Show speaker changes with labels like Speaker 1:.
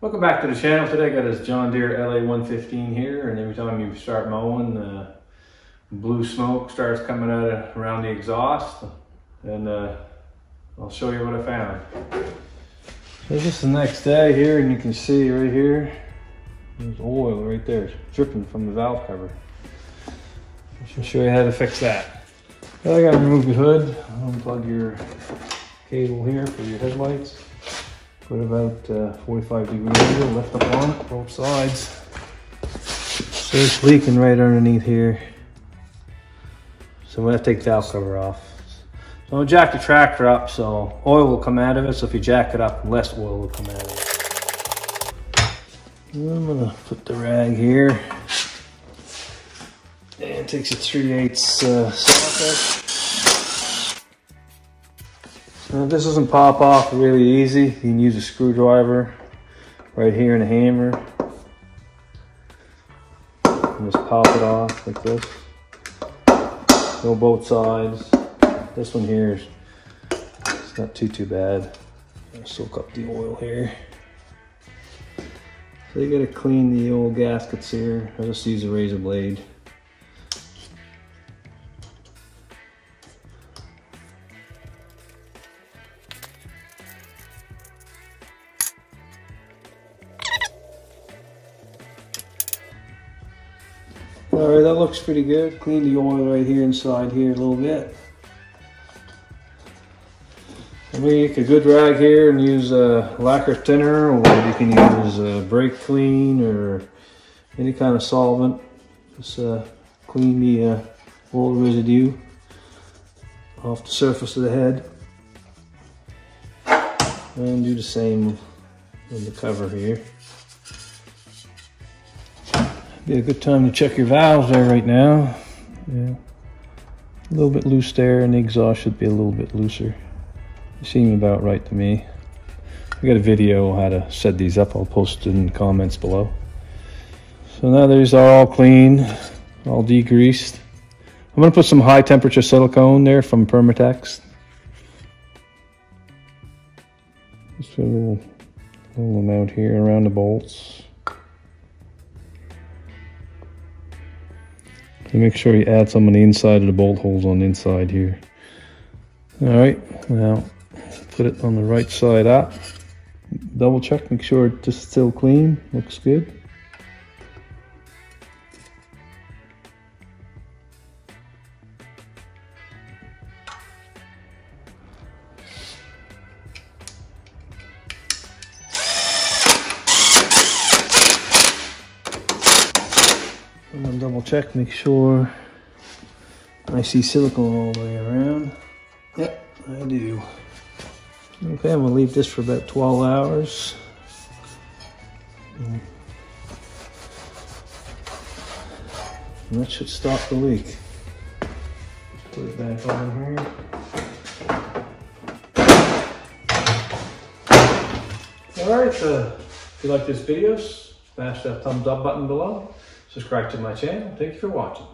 Speaker 1: Welcome back to the channel. Today I got this John Deere LA115 here, and every time you start mowing, blue smoke starts coming out around the exhaust, and I'll show you what I found. So this is the next day here, and you can see right here, there's oil right there dripping from the valve cover. I should show you how to fix that. Well, I gotta remove the hood, unplug your cable here for your headlights. Put about 45 degree angle, lift up on it, both sides. So it's leaking right underneath here. So I'm gonna have to take the valve cover off. So I'm gonna jack the tractor up so oil will come out of it. So if you jack it up, less oil will come out of it. And I'm gonna put the rag here. And it takes a 3/8 socket. Now, if this doesn't pop off really easy, you can use a screwdriver right here and a hammer. And just pop it off like this. Go both sides. This one here is it's not too bad. I'll soak up the oil here. So you gotta clean the old gaskets here. I'll just use a razor blade. Alright, that looks pretty good. Clean the oil right here inside here a little bit. I make a good rag here and use a lacquer thinner, or you can use brake clean or any kind of solvent. Just clean the oil residue off the surface of the head. And do the same with the cover here. Be a good time to check your valves there right now. Yeah, a little bit loose there, and the exhaust should be a little bit looser. They seem about right to me. I got a video on how to set these up. I'll post it in the comments below. So now these are all clean, all degreased. I'm gonna put some high temperature silicone there from Permatex. Just a little amount here around the bolts. So make sure you add some on the inside of the bolt holes on the inside here. All right, now put it on the right side up. Double check, make sure it's just still clean, looks good. I'm gonna double check, make sure I see silicone all the way around. Yep, I do. Okay, I'm gonna leave this for about 12 hours. And that should stop the leak. Put it back on here. Alright, if you like this video, smash that thumbs up button below. Subscribe to my channel. Thank you for watching.